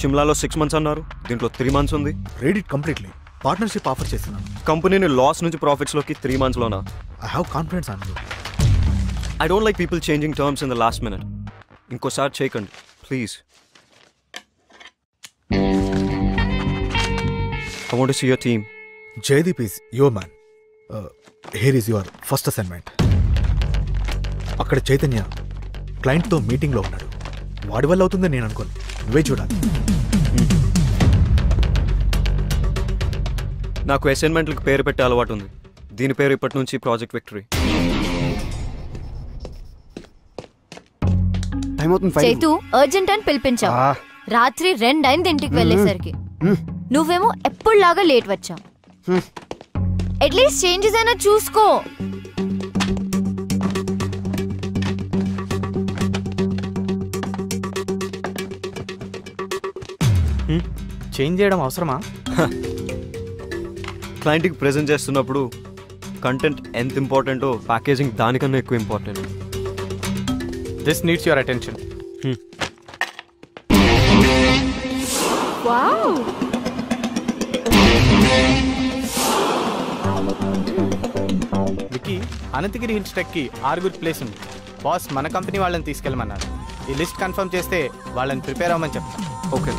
షిమ్లాలో 6 months అన్నారు, దీంట్లో 3 months ఉంది. Read it completely. Partnership offer చేస్తున్నాను. కంపెనీని లాస్ నుంచి ప్రాఫిట్స్లోకి 3 monthsలోనా? I have confidence on you. I don't like people changing terms in the last minute. ఇంకోసారి చేయకండి please. I want to see your team. Jaydeep is your man. Here is your first assignment. అక్కడ చైతన్య క్లయింట్తో మీటింగ్లో ఉన్నాడు. వాడి వల్ల అవుతుందని నేను అనుకోను. నువ్వే చూడాలి. నాకు అసైన్మెంట్లకు పేరు పెట్టే అలవాటు ఉంది. దీని పేరు ఇప్పటి నుంచి ప్రాజెక్ట్ విక్టరీ. చైతు అర్జెంట్ అని పిలిపించావు. రాత్రి 2 అయింది ఇంటికి వెళ్ళేసరికి. నువ్వేమో ఎప్పుడులాగా లేట్ వచ్చావు. అట్లీస్ట్ చేంజెస్ అయినా చూసుకో. చేంజ్ చేయడం అవసరమా? క్లయింట్కి ప్రెజెంట్ చేస్తున్నప్పుడు కంటెంట్ ఎంత ఇంపార్టెంటో ప్యాకేజింగ్ దానికన్నా ఎక్కువ important. This needs your attention. Wow, Vicky, Anantagiri hills ట్రెక్కి 6 ప్లేస్ ఉంది. బాస్ మన కంపెనీ వాళ్ళని తీసుకెళ్ళమన్నారు. ఈ లిస్ట్ కన్ఫర్మ్ చేస్తే వాళ్ళని ప్రిపేర్ అవ్వమని చెప్తాను. ఓకే.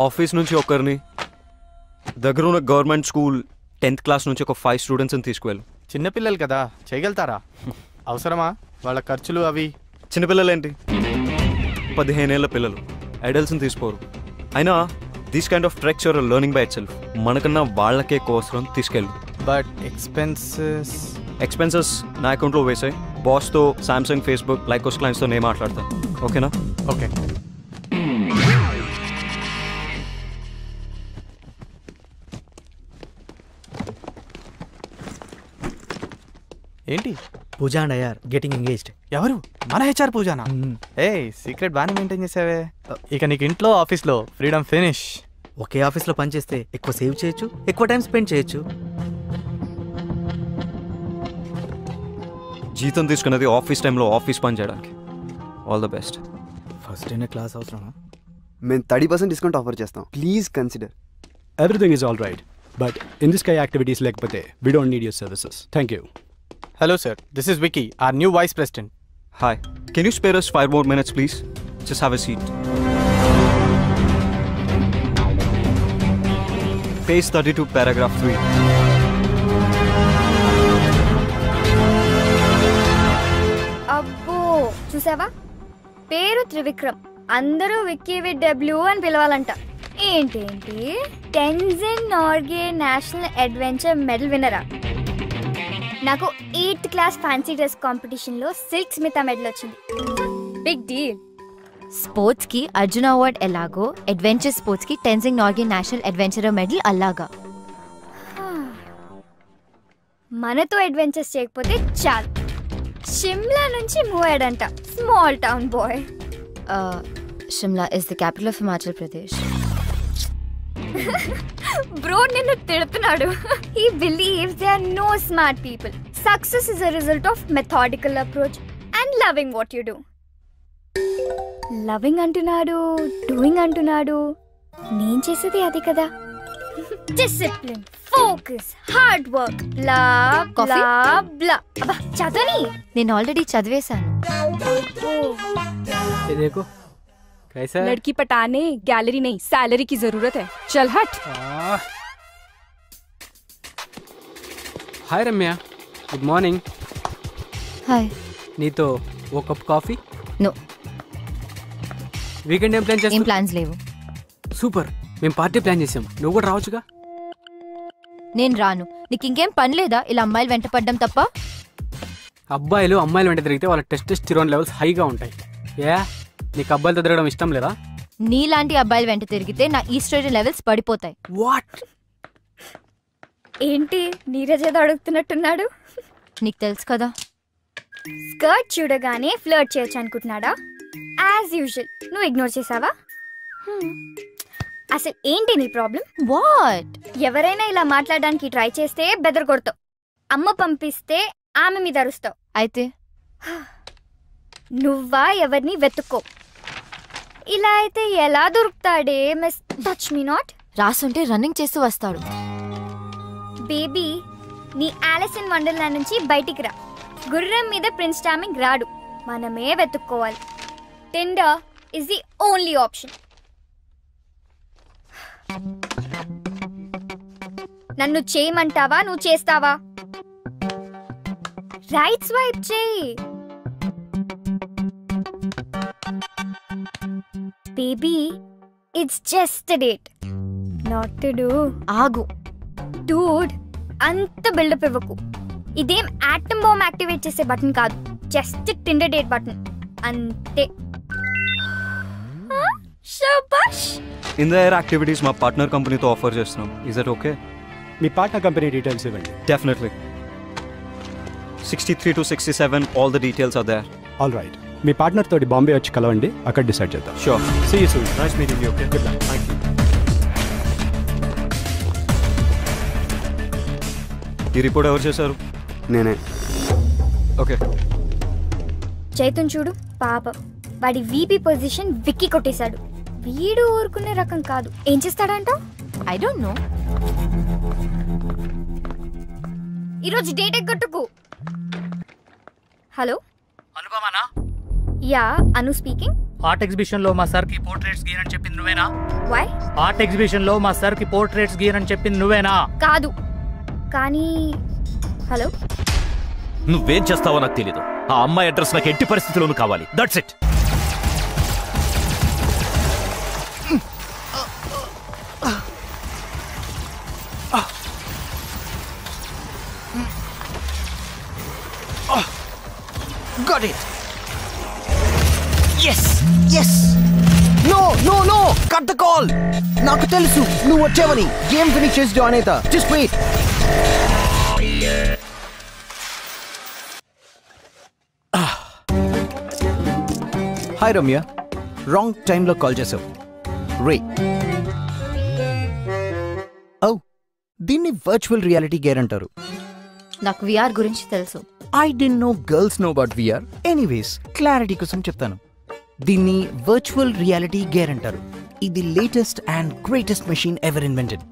ఆఫీస్ నుంచి ఒకరిని, దగ్గర ఉన్న గవర్నమెంట్ స్కూల్ 10th class నుంచి ఒక 5 students తీసుకువెళ్ళు. చిన్నపిల్లలు కదా, చేయగలుగుతారా? అవసరమా వాళ్ళ ఖర్చులు అవి? చిన్నపిల్లలు ఏంటి, 15 ఏళ్ల పిల్లలు, అడల్ట్స్ని తీసుకోరు. అయినా these kind of treks are learning by itself. మనకన్నా వాళ్ళకే కోసరం తీసుకెళ్ళు. బట్ ఎక్స్పెన్సెస్ నా అకౌంట్లో వేసాయి. బాస్తో, సామ్సంగ్, ఫేస్బుక్, లైకోస్ క్లయింట్స్తో నేను మాట్లాడతాను. ఓకేనా? ఓకే. ఏంటి? Pooja and Iyer getting engaged. ఎవరు? మన హెచ్ఆర్ పూజానా? ఏ సీక్రెట్ బాగానే మెయింటైన్ చేసావే. ఇక నీకు ఇంట్లో ఆఫీస్లో ఫ్రీడమ్ ఫినిష్. ఒకే ఆఫీస్లో పనిచేస్తే ఎక్కువ సేవ్ చేయొచ్చు, ఎక్కువ టైం స్పెండ్ చేయొచ్చు. జీతం తీసుకున్నది ఆఫీస్ టైంలో ఆఫీస్ పని చేయడానికి. All the best. ఫస్ట్ అయిన క్లాస్ అవసరమా? మేము 30% డిస్కౌంట్ ఆఫర్ చేస్తాం. Please consider. Everything is all right, but in this kind of activities lekapothe we don't need your services. Thank you. Hello sir, this is Vicky, our new vice president. Hi. Can you spare us 5 more minutes please? Just have a seat. Page 32 paragraph 3. అబ్బో, చూసావా? పేరు త్రివిక్రమ్, అందరూ Vicky with W అని పిలవాలంట. ఏంటేంటి, Tenzing Norgay national adventure medal విన్నరా? నాకు 8th class fancy dress కాంపిటీషన్లో సిల్క్ స్మిత మెడల్ వచ్చింది. Big deal. స్పోర్ట్స్ కి అర్జున అవార్డ్ ఎలాగో అడ్వెంచర్ స్పోర్ట్స్ కి Tenzing Norgay national adventure medal అలాగా. మనతో అడ్వెంచర్స్ చేయకపోతే చాలు. షిమ్లా నుంచి మూవ్ అయ్యాడంట. Small town boy. Shimla is the capital of Himachal Pradesh. Bro నిన్ను తిడుతున్నాడు. He believes there are no smart people. Success is a result of methodical approach and loving what you do. Loving అంటున్నాడు, doing అంటున్నాడు. నేను చేసేది అది కదా. Discipline, focus, hard work, blah blah blah. అబ్బా చదవని. నేను ఆల్రెడీ చదివేశాను. ये देखो कैसा है? लड़की पटाने गैलरी नहीं, सैलरी की जरूरत है. चल हट. हाय रम्या, गुड मॉर्निंग. హాయ్. నీతో ఓ కప్ కాఫీ? నో. వీకెండ్ ఏం ప్లాన్ ఏం చేస్తాం? ప్లాన్స్ లేవు. సూపర్, మేము పార్టీ ప్లాన్ చేసాం. నువ్వు కూడా రావచ్చుగా. నేను రాను. నీకు ఇంకేం పని లేదా ఇలా అమ్మాయిలు వెంట పడ్డం తప్ప? అబ్బాయిలు అమ్మాయిలు వెంట తిరిగితే వాళ్ళ టెస్టోస్టెరాన్ లెవెల్స్ హైగా ఉంటాయి. నీకు అబ్బాయిలతో తిరగడం ఇష్టం లేదా? నీలాంటి అబ్బాయిలు వెంట తిరిగితే నా ఈస్ట్రోజన్ లెవెల్స్ పడిపోతాయి. వాట్? ఏంటి నీరజ్ ఏదో అడుగుతున్నట్టున్నాడు? నీకు తెలుసు కదా. స్కర్ట్ చూడగానే ఫ్లర్ట్ చేయొచ్చు అనుకుంటున్నాడా? యాజ్ యూజువల్ నువ్వు ఇగ్నోర్ చేసావా? అసలు ఏంటి నీ ప్రాబ్లం? వాట్? ఎవరైనా ఇలా మాట్లాడడానికి ట్రై చేస్తే బెదర్ కొడతావు. అమ్మ పంపిస్తే ఆమె మీద అరుస్తావు. అయితే నువ్వా ఎవరిని వెతుక్కో. ఇలా అయితే ఎలా దొరుకుతాడే మిస్ టచ్ మీ నాట్. రాసుంటే రన్నింగ్ చేస్తూ వస్తాడు. బేబీ, నీ ఆలిస్ ఇన్ వండర్లాండ్ నుంచి బయటికి రా. గుర్రం మీద ప్రిన్స్ చార్మింగ్ రాడు, మనమే వెతుక్కోవాలి. Tinder is the only option. నన్ను చేయమంటావా, నువ్వు చేస్తావా? రైట్ స్వైప్ చేయి. Baby, it's just a date, not to do. ఆగు. డూడ్, అంత బిల్డప్ ఇవ్వకు. ఇదేం ఆటమ్ బాంబ్ యాక్టివేట్ చేసే బటన్ కాదు, జస్ట్ టిండర్ డేట్ బటన్ అంతే. శభాష్. ఇన్ ద ఎయిర్ యాక్టివిటీస్ మా పార్ట్నర్ కంపెనీతో ఆఫర్ చేస్తున్నాం. Is that okay? మీ పార్ట్నర్ కంపెనీ డీటెయిల్స్ ఇవ్వండి. Definitely. 63 to 67 all the details are there. All right, me partner తోటి బాంబే వచ్చి కలవండి, అక్కడ డిసైడ్ చేద్దాం. Sure. See you soon. Nice meeting you. Okay. Good luck. Thank you. ఈ report ఎవరు చేశారు? నేనే. ఓకే. చైతన్ చూడు పాపం, వాడి వీపీ పొజిషన్ విక్కీ కొట్టేశాడు. వీడు ఊరుకునే రకం కాదు. ఏం చేస్తాడంట? I don't know. ఈరోజు డేట్ ఎగ్గొట్టుకు. హలో అనుపమానా? యా, అను స్పీకింగ్. ఆర్ట్ ఎగ్జిబిషన్ లో మా సార్ కి పోర్ట్రేట్స్ గీయనని చెప్పింది నువ్వేనా? వై? ఆర్ట్ ఎగ్జిబిషన్ లో మా సార్ కి పోర్ట్రేట్స్ గీయనని చెప్పింది నువ్వేనా? కాదు, కానీ హలో. నువ్వేం చేస్తావో నాకు తెలీదు. ఆ అమ్మాయి అడ్రస్ నాకు ఎట్టి పరిస్థితుల్లోనూ కావాలి. That's it. Got it. Yes, yes. No, no, no. Cut the call. నాకు తెలుసు నువ్వు వచ్చావని. గేమ్ ఫినిష్ చేసి జాయిన్ అవుతా. Just wait. Hi Ramya, wrong టైంలో కాల్ చేసావు. రే, ఓ, దీన్ని వర్చువల్ రియాలిటీ గేర్ అంటారు. నాకు విఆర్ గురించి తెలుసు. I didn't know girls know about VR. Anyways, clarity కోసం చెప్తాను. దీన్ని వర్చువల్ రియాలిటీ గేర్ అంటారు. ఇది latest and greatest machine ever invented.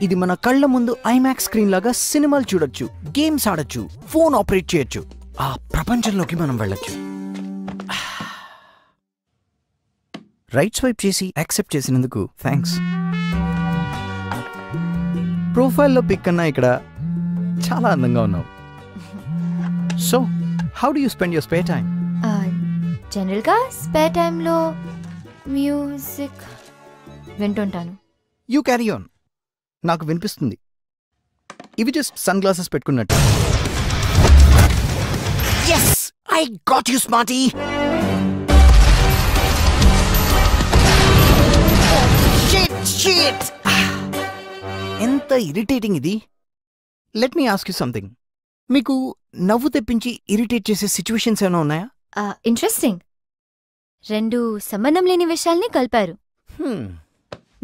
ఇది మన కళ్ళ ముందు ఐమాక్స్ స్క్రీన్ లాగా సినిమాలు చూడొచ్చు, గేమ్స్ ఆడొచ్చు, ఫోన్ ఆపరేట్ చేయొచ్చు. ఆ ప్రపంచంలోకి మనం వెళ్ళొచ్చు. రైట్ స్వైప్ చేసి యాక్సెప్ట్ చేసినందుకు థ్యాంక్స్. ప్రొఫైల్లో పిక్ కన్నా ఇక్కడ చాలా అందంగా ఉన్నావు. So how do you spend your spare time? జనరల్గా స్పేర్ టైంలో మ్యూజిక్ వింటుంటాను. You carry on. నాకు వినిపిస్తుంది. ఇవి జస్ట్ సన్ గ్లాసెస్ పెట్టుకున్నట్టు. Yes, I got you, smarty. Shit. ఎంత ఇరిటేటింగ్ ఇది. Let me ask you something. మీకు నవ్వు తెప్పించి ఇరిటేట్ చేసే సిచ్యువేషన్స్ ఏమైనా ఉన్నాయా? ఇంట్రెస్టింగ్. 2 సంబంధం లేని విషయాల్ని కలిపారు.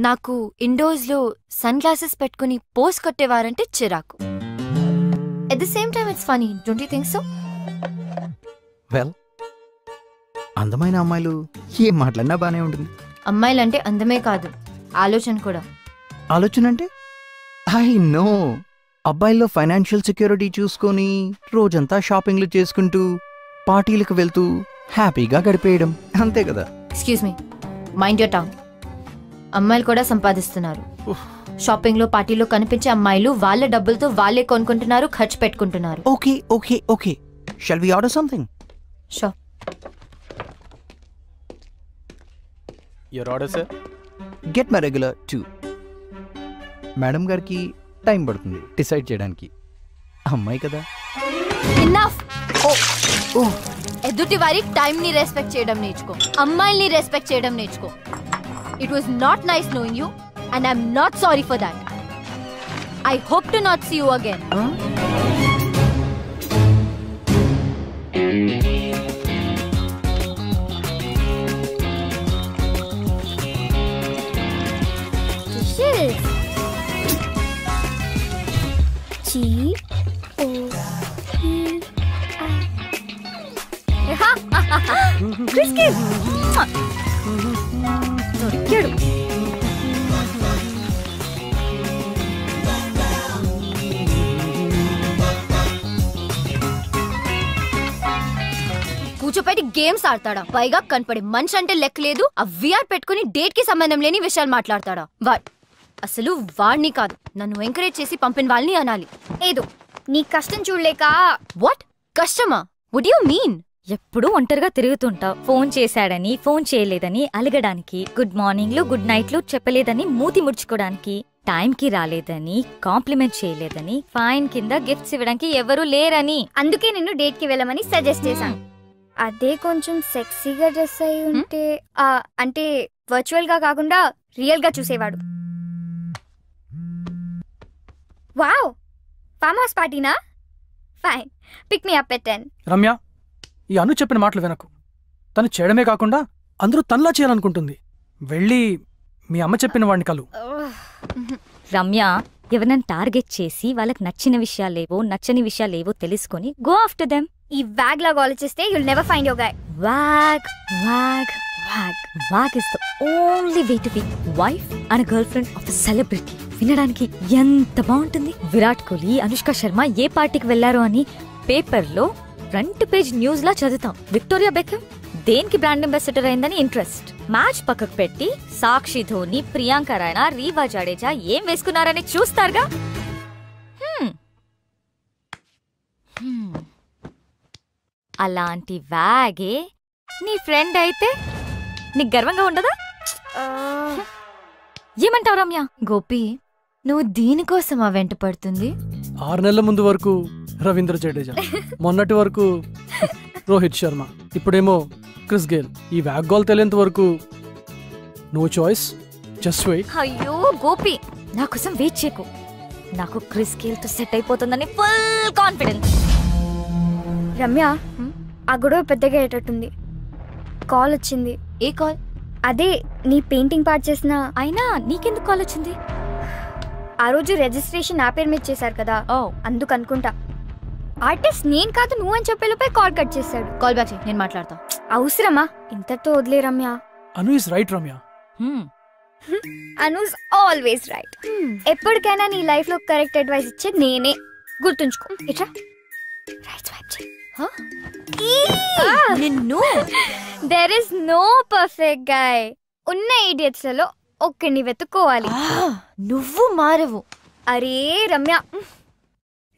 నాకు ఇండోర్స్లో సన్ గ్లాసెస్ పెట్టుకుని పోస్ కొట్టేవారంటే చిరాకు. At the same time it's funny, don't you think so? Well, అందమైన అమ్మాయిలు ఏం మాట్లాడినా బానే ఉంటుంది. అమ్మాయిలంటే అందమే కాదు, ఆలోచన కూడా. ఆలోచన అంటే? I know. అబ్బాయిల్లో ఫైనాన్షియల్ సెక్యూరిటీ చూసుకొని రోజంతా షాపింగ్లు చేసుకుంటూ పార్టీలకు వెళ్తూ హ్యాపీగా గడిపేయడం, అంతే కదా? Excuse me, mind your tongue. అమ్మాయిలు కూడా సంపాదిస్తున్నారు. షాపింగ్లో పార్టీలో కనిపించే అమ్మాయిలు వాళ్ళ డబ్బులతో వాళ్ళే కొనుక్కుంటున్నారు, ఖర్చు పెట్టుకుంటున్నారు. Okay okay okay, shall we order something? Sure. Your order sir. Get my regular 2. Madam గారికి టైం పడుతుంది డిసైడ్ చేయడానికి. అమ్మాయి కదా. ఇన్నఫ్. ఎదుటి వారి టైం ని రెస్పెక్ట్ చేయడం నేర్చుకో, అమ్మాయిల్ని రెస్పెక్ట్ చేయడం నేర్చుకో. It was not nice knowing you and I'm not sorry for that. I hope to not see you again. దొరికాడు. కూర్చోపెట్టి గేమ్స్ ఆడతాడా? పైగా కనపడే మనిషి అంటే లెక్క లేదు. ఆ విఆర్ పెట్టుకుని డేట్ కి సంబంధం లేని విషయాలు మాట్లాడతాడా? అసలు వాడిని కాదు, నన్ను ఎంకరేజ్ చేసి పంపిన వాళ్ళని అనాలి. ఏదో నీ కష్టం చూడలేక. వాట్ కష్టమా? Would you mean? ఎప్పుడు ఒంటరిగా తిరుగుతుంటావు. ఫోన్ చేశాడని, ఫోన్ చేయలేదని అలగడానికి, గుడ్ మార్నింగ్లు గుడ్ నైట్లు చెప్పలేదని మూతి ముడుచుకోవడానికి, టైంకి రాలేదని, కాంప్లిమెంట్ చేయలేదని, ఫైన్ కింద గిఫ్ట్స్ ఇవ్వడానికి ఎవరూ లేరని. అందుకే నిన్ను డేట్ కి వెళ్ళమని సజెస్ట్ చేశాను. అదే కొంచెం సెక్సీగా డ్రెస్ అయి ఉంటే, అంటే వర్చువల్ గా కాకుండా రియల్ గా చూసేవాడు. వావ్, ఫామ్ హౌస్ పార్టీనా? Fine, pick me up at 10. Ramya, ఈ అను చెప్పిన మాటలు వినకు. తను చేయడమే కాకుండా అందరూ తనలా చేయాలనుకుంటుంది. వెళ్ళి మీ అమ్మ చెప్పిన వాడిని కలు. రమ్య, ఎవరినైనా టార్గెట్ చేసి వాళ్ళకి నచ్చిన విషయాలేవో నచ్చని విషయాలేవో తెలుసుకొని గో ఆఫ్టర్ దెమ్. ఈ వ్యాగ్ లాగా ఆలోచిస్తే you'll never find your guy. Wagh Wagh Wagh Wagh is the only way to be wife and girl friend of a celebrity. వినడానికి ఎంత బాగుంటుంది. విరాట్ కోహ్లీ, అనుష్క శర్మ ఏ పార్టీకి వెళ్లారో అని పేపర్లో ఫ్రంట్ పేజ్ న్యూస్ లా చదువుతాం. విక్టోరియా బెకమ్ దేనికి బ్రాండ్ అంబాసిడర్ అయిందని ఇంట్రెస్ట్. మ్యాచ్ పక్కకు పెట్టి సాక్షి ధోని, ప్రియాంక రాయనా, రీవా జడేజా ఏం వేసుకున్నారని చూస్తారుగా. అలాంటి వ్యాగే నీ ఫ్రెండ్ అయితే నీకు గర్వంగా ఉండదా? ఏమంటావు రమ్య? గోపి, నువ్వు దీనికోసమా వెంట పడుతుంది? 6 నెలల ముందు వరకు రవీంద్ర జడేజా, మొన్నటి వరకు రోహిత్ శర్మ, ఇప్పుడేమో క్రిస్ గేల్. ఈ వ్యాగ్ గోల్ తెలియంత వరకు నో చాయిస్, జస్ట్ వెయిట్. అయ్యో గోపి, నా కోసం వెయిట్ చేయకు. నాకు క్రిస్ గేల్ తో సెట్ అయిపోతుందని ఫుల్ కాన్ఫిడెన్స్. రమ్య, ఆ గొడవ పెద్దగా అయ్యేటట్టుంది. కాల్ వచ్చింది. ఏ కాల్? అదే నీ పెయింటింగ్ పార్ట్ చేసిన. అయినా నీకెందుకు కాల్ వచ్చింది? ఆ రోజు రిజిస్ట్రేషన్ నా పేరు మీద చేశారు కదా, అందుకు అనుకుంటా. ఆర్టిస్ట్ నేను కాదు నువ్వు అని చెప్పేలోపై కాల్ కట్ చేశాడు. కాల్ బ్యాక్ చేయి, నేను మాట్లాడతా. అవసరమా? ఇంతతో వదిలే Ramya. Anu is right Ramya. Anu's always right. ఎప్పటికైనా నీ లైఫ్ లో కరెక్ట్ అడ్వైస్ ఇచ్చేది నేనే, గుర్తుంచుకో. ఇట్రా, రైట్ స్వైప్ చేయి. నిన్ను దేర్ ఇస్ నో పర్ఫెక్ట్ గై. ఉన్న ఇడియట్స్ లలో ఒక్కడిని వెతుక్కోవాలి. నువ్వు మారవు. అరే Ramya,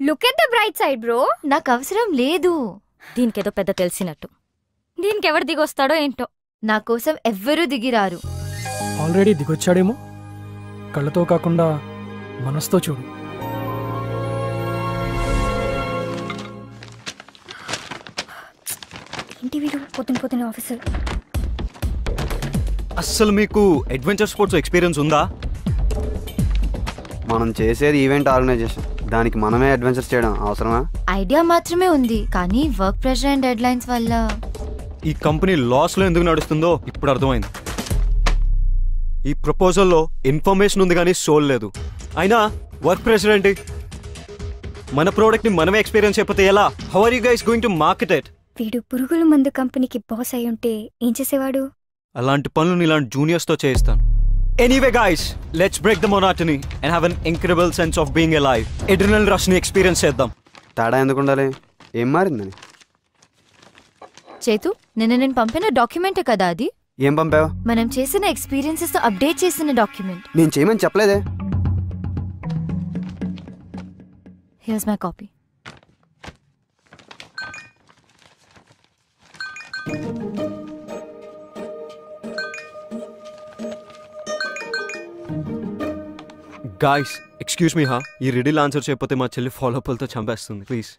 look at the bright side bro. నాకు అవసరం లేదు. దీనికేదో పెద్ద తెలిసినట్టు. దీనికి ఎవరు దిగొస్తాడో ఏంటో. నా కోసం ఎవ్వరూ దిగిరారు. ఆల్రెడీ దిగొచ్చాడేమో. కళ్ళతో కాకుండా మనసుతో చూడు. ఏంటి వీడు పొద్దున ఆఫీసర్. అస్సలు మీకు అడ్వెంచర్ స్పోర్ట్స్ ఎక్స్పీరియన్స్ ఉందా? మనం చేసేది ఈవెంట్ ఆర్గనైజేషన్, దానికి మనమే అడ్వెంచర్స్ చేయడం అవసరమా? ఐడియా మాత్రమే ఉంది, కానీ work pressure and dead lines వల్ల ఈ కంపెనీ లాస్లో ఎందుకు నడుస్తుందో ఇప్పుడు అర్థమైంది. ఈ ప్రపోజల్లో ఇన్ఫర్మేషన్ ఉంది కానీ సోల్ లేదు. అయినా వర్క్ ప్రెషర్ ఏంటి? మన ప్రోడక్ట్ని మనమే ఎక్స్పీరియన్స్ అయిపోతే ఎలా? How are you guys going to market it? వీడు పురుగుల మందు కంపెనీకి బాస్ అయి ఉంటే ఏం చేసేవాడు? అలాంటి పనులు ఇలాంటి జూనియర్స్తో చేయిస్తాను. Anyway guys, let's break the monotony and have an incredible sense of being alive. Adrenal రష్ని ఎక్స్పీరియన్స్ చేద్దాం. తేడా ఎందుకు ఉండాలి? ఏం మారిందని? చేతు, నిన్న నేను పంపిన డాక్యుమెంటే కదా అది? ఏం పంపావు? మనం చేసిన ఎక్స్పీరియన్సెస్ తో అప్డేట్ చేసిన డాక్యుమెంట్. నేను చేయమని చెప్పలేదే. Here's my copy. Guys, excuse me హా, ఈ రిడిల్ ఆన్సర్ చేయకపోతే మా చెల్లి ఫాలోఅప్లతో చంపేస్తుంది. ప్లీజ్.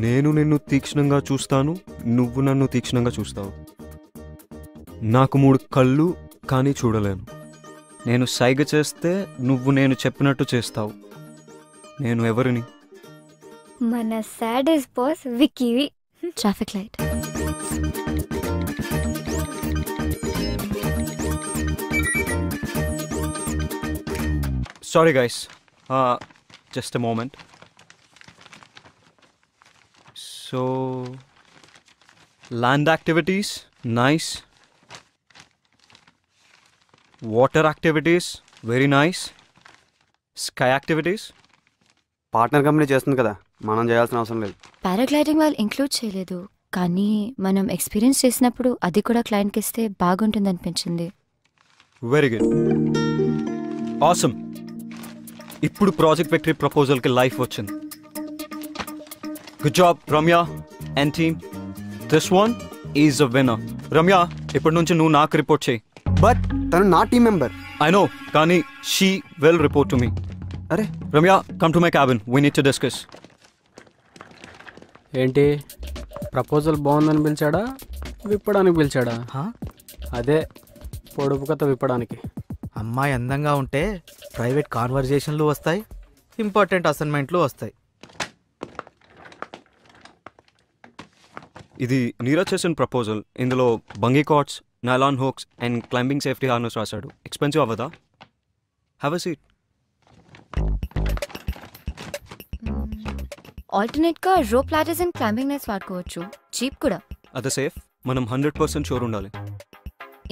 నేను నిన్ను తీక్షణంగా చూస్తాను, నువ్వు నన్ను తీక్షణంగా చూస్తావు. నాకు 3 కళ్ళు కానీ చూడలేను. నేను సైగ చేస్తే నువ్వు నేను చెప్పినట్టు చేస్తావు. నేను ఎవరిని? మన సాడెస్ట్ బాస్ విక్కీవి. Traffic light. Sorry guys, just a moment. So, land activities, nice. Water activities, very nice. Sky activities. Partner company చేస్తుంది కదా, మనం చేయాల్సిన అవసరం లేదు. పారాగ్లైడింగ్ వాళ్ళు ఇంక్లూడ్ చేయలేదు, కానీ మనం ఎక్స్పీరియన్స్ చేసినప్పుడు అది కూడా క్లయింట్కి ఇస్తే బాగుంటుంది అనిపించింది. Very good, awesome. ఇప్పుడు ప్రాజెక్ట్ విక్టరీ ప్రపోజల్కి లైఫ్ వచ్చింది. Good job Ramya and team. This one is a winner. Ramya, ఇప్పటి నుంచి నువ్వు నాకు రిపోర్ట్ చేయి. బట్ తను నా టీమ్ మెంబర్. ఐ నో, కానీ she will report to me. అరే Ramya, come to my cabin, we need to discuss. ఏంటి ప్రపోజల్ బాగుందని పిలిచాడా, విప్పడానికి పిలిచాడా? అదే పొడుపు కథ విప్పడానికి. అమ్మాయి అందంగా ఉంటే ప్రైవేట్ కాన్వర్జేషన్లు వస్తాయి, ఇంపార్టెంట్ అసైన్మెంట్లు వస్తాయి. ఇది నీరజ్ చేసిన ప్రపోజల్. ఇందులో bungee cords, nylon hooks and climbing safety harness రాశాడు. ఎక్స్పెన్సివ్ అవ్వదా? Have a seat. ఆల్టర్నేట్గా rope ladders and climbing nets వాడుకోవచ్చు, చీప్ కూడా. అదే సేఫ్. మనం 100% షూర్ ఉండాలి.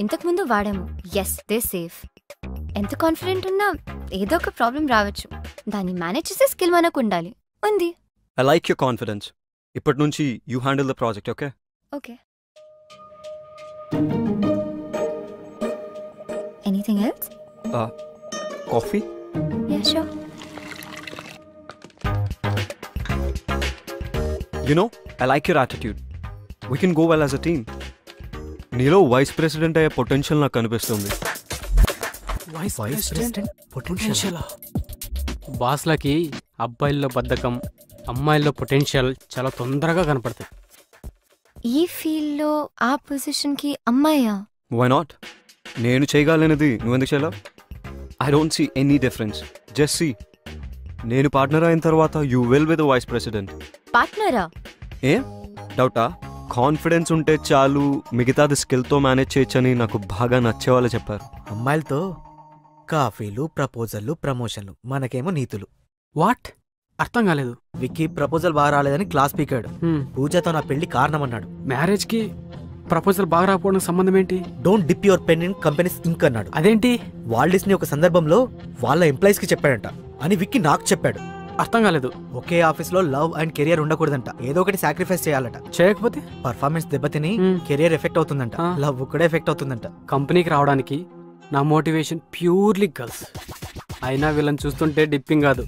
ఇంతకుముందు వాడాము, ఎస్ దే సేఫ్. ఎంత కాన్ఫిడెంట్ ఉన్నా ఏదో ఒక ప్రాబ్లం రావచ్చు, దాన్ని మేనేజ్ చేసే స్కిల్ మనకు ఉండాలి. ఉంది. I like your confidence. ఇప్పటి నుంచి you handle the project, okay? Okay. Anything else? Coffee? Yeah sure. You know, I like your attitude. We can go well as a team. నీలో vice president అయ్యే potential నాకు కనిపిస్తుంది. Vice president potential. బాస్లకి అబ్బాయిల్లో బద్ధకం, అమ్మాయిల్లో పొటెన్షియల్ చాలా తొందరగా కనపడతాయి. ఈ ఫీల్డ్లో ఆ పొజిషన్కి అమ్మాయా? Why not? నేను చేయగలనేది నువ్వెందుకు చేయలేవు? I don't see any difference. Just see, నేను పార్ట్నర్ అయిన తర్వాత you will with vice president. పార్ట్నరా? ఏ డౌటా? కాన్ఫిడెన్స్ ఉంటే చాలు, మిగతాది స్కిల్తో మేనేజ్ చేయొచ్చని నాకు బాగా నచ్చేవాళ్ళు చెప్పారు. అమ్మాయిలతో కాఫీలు, ప్రపోజల్లు, ప్రమోషన్లు, మనకేమో నీతులు. వాట్? అర్థం కాలేదు. విక్కీ ప్రపోజల్ బాగా రాలేదని క్లాస్ పీకాడు. పూజతో నా పెళ్లి కారణమన్నాడు. మ్యారేజ్కి ప్రపోజల్ బాగా రాకపోవడానికి సంబంధం ఏంటి? Don't dip your pen in companies ink అన్నాడు. అదేంటి? వాల్డిస్ని ఒక సందర్భంలో వాళ్ళ ఎంప్లాయీస్ కి చెప్పాడంట అని విక్కీ నాకు చెప్పాడు. అర్థం కాలేదు. ఒకే ఆఫీస్ లో లవ్ అండ్ కెరియర్ ఉండకూడదంట, ఏదో ఒకటి సాక్రిఫైస్ చేయాలట. చేయకపోతే పర్ఫార్మెన్స్ దెబ్బతిని కెరియర్ ఎఫెక్ట్ అవుతుందంట, లవ్ కూడా ఎఫెక్ట్ అవుతుందంట. కంపెనీకి రావడానికి నా మోటివేషన్ ప్యూర్లీ గర్ల్స్. అయినా వీళ్ళని చూస్తుంటే డిప్పింగ్ కాదు,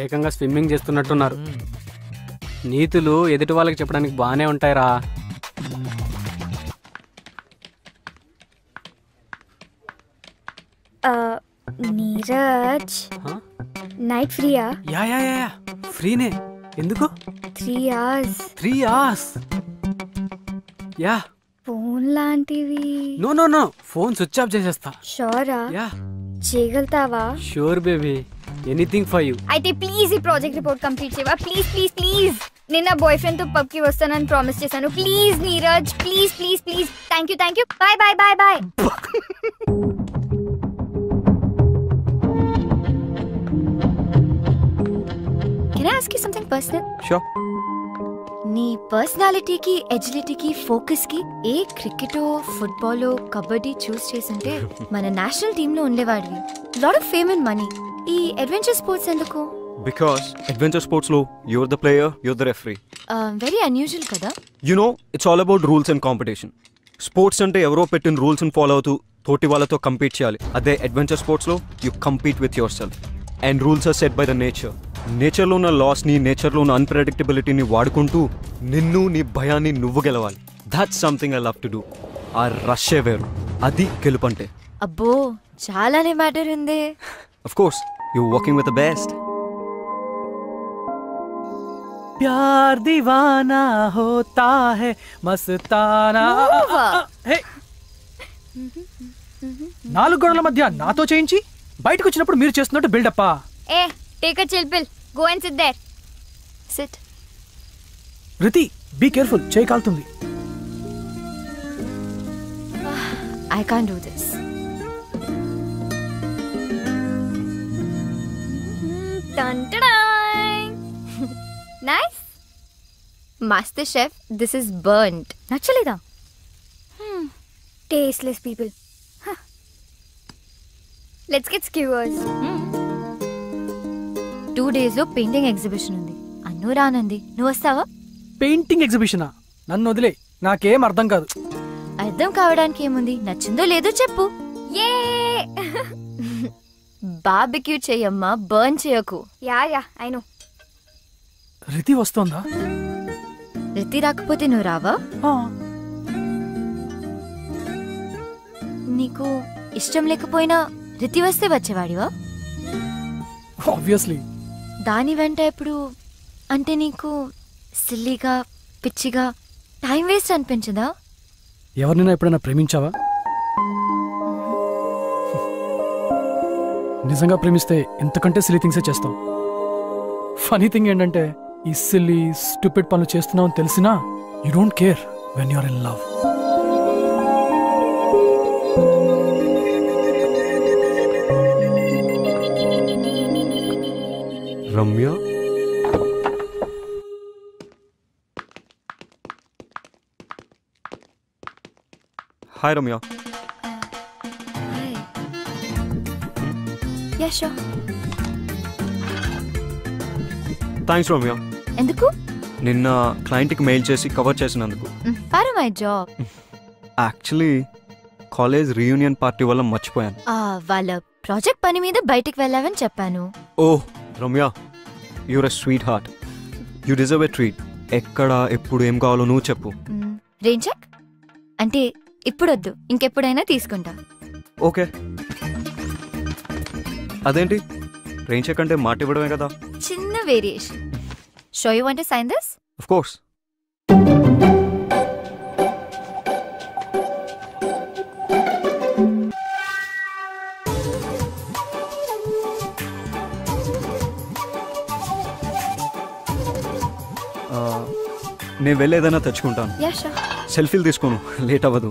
ఏకంగా స్విమ్మింగ్ చేస్తున్నట్టున్నారు. నీతులు ఎదుటి వాళ్ళకి చెప్పడానికి బాగానే ఉంటాయిరా. నీరజ్, నైట్ ఫ్రీయా? యా యా యా ఫ్రీనే. ఎందుకు? 3 hours. 3 hours? యా. ఫోన్ లాంటివి? No no no, phone switch off చేసేస్తా. షూరా? యా. చేయగలుగుతావా? Sure baby, anything for you. అయితే ప్లీజ్ ఈ ప్రాజెక్ట్ రిపోర్ట్ కంప్లీట్ చేయవా? Please please please. నిన్న బాయ్ ఫ్రెండ్ తో పబ్ కి వస్తానని ప్రామిస్ చేశాను. Please Neeraj, please please please. Thank you. Bye bye bye bye. Can I ask you something personal? Sure. నీ పర్సనాలిటీకి, ఎజిలిటీకి, ఫోకస్కి ఏ క్రికెటో, ఫుట్బాలో, కబడ్డీ చూస్ చేసుంటే మన నేషనల్ టీంలో ఉండేవాడివి. Lot of fame and money. ఈ అడ్వెంచర్ స్పోర్ట్స్ ఎందుకు? బికాస్ అడ్వెంచర్ స్పోర్ట్స్లో you're the player, you're the referee. Very unusual కదా. You know, it's all about rules and competition. Sports అంటే ఎవరో పెట్టిన రూల్స్ని ఫాలో అవుతూ తోటి వాళ్ళతో కంపీట్ చేయాలి. అదే అడ్వెంచర్ స్పోర్ట్స్లో you compete with yourself. And rules are set by the nature. నేచర్లో ఉన్న లాస్ని, నేచర్లో ఉన్న అన్ప్రెడిక్టబిలిటీని వాడుకుంటూ నిన్ను, నీ భయాన్ని నువ్వు గెలవాలి. That's something I love to do. ఆ రష్యే వేరు, అది గెలుపంటే. అబ్బో, చాలానే మ్యాటర్ ఉంది. Of course, you working with the best. ప్యార్ దీవానా హోతా హై మస్తానా. 4 గోడల మధ్య నాతో చేయించి బయటకు వచ్చినప్పుడు మీరు చేస్తున్నట్టు బిల్డప్పా? Hey take a chill pill, go and sit there. Sit. Riti, be careful, చేయి కాలుతుంది. I can't do this. Dun-da-dang. Nice. Master chef this is burned. నచ్చలేదా? Tasteless people. Let's get skewers. 2 days లో పెయింటింగ్ ఎగ్జిబిషన్ ఉంది. అన్ను రానంది, నువ్వు వస్తావా? Painting ఎగ్జిబిషనా? నన్ను వదిలే, నాకేం అర్థం కాదు. అర్థం కావడానికి ఏముంది, నచ్చిందో లేదో చెప్పు. ఏ బార్బిక్యూ చెయ్యమ్మా, బర్న్ చేయకు. Yeah I know. రితి వస్తోందా? రితి రాకపోతే నువ్వు రావా? నీకు ఇష్టం లేకపోయినా రితి వస్తే వచ్చేవాడివా? ఆబ్వియస్లీ. దాని వెంట ఎప్పుడు అంటే నీకు సిల్లీగా పిచ్చిగా టైం వేస్ట్ అనిపించదా? ఎవరినైనా ఎప్పుడైనా ప్రేమించావా? నిజంగా ప్రేమిస్తే ఎంతకంటే సిల్లీ థింగ్సే చేస్తాం. ఫనీ థింగ్ ఏంటంటే ఈ సిల్లీ స్టూపిడ్ పనులు చేస్తున్నావు అని తెలిసినా you don't care when you're in love. Ramya, hi Ramya. Yeah sure. Thanks Ramya. ఎందుకు? నిన్న క్లయింట్కి మెయిల్ చేసి కవర్ చేసినందుకు. For my job. Actually college reunion party వల్ల మర్చిపోయాను. వాళ్ళ ప్రాజెక్ట్ పని మీద బయటికి వెళ్ళావని చెప్పాను. Oh Ramya, you're a sweetheart. You deserve a treat. ఎక్కడ ఎప్పుడు ఏం కావాలో నువ్వు చెప్పు. రెయిన్ చెక్ అంటే ఇప్పుడొద్దు, ఇంకెప్పుడైనా తీసుకుంటా. ఓకే. అదేంటి రెయిన్ చెక్ అంటే మాట ఇవ్వడమే కదా? చిన్న variation. So you want to sign this? Of course. నేను వెళ్ళేదైనా తెచ్చుకుంటాను. Yeah sure. సెల్ఫీలు తీసుకోను, లేట్ అవ్వదు.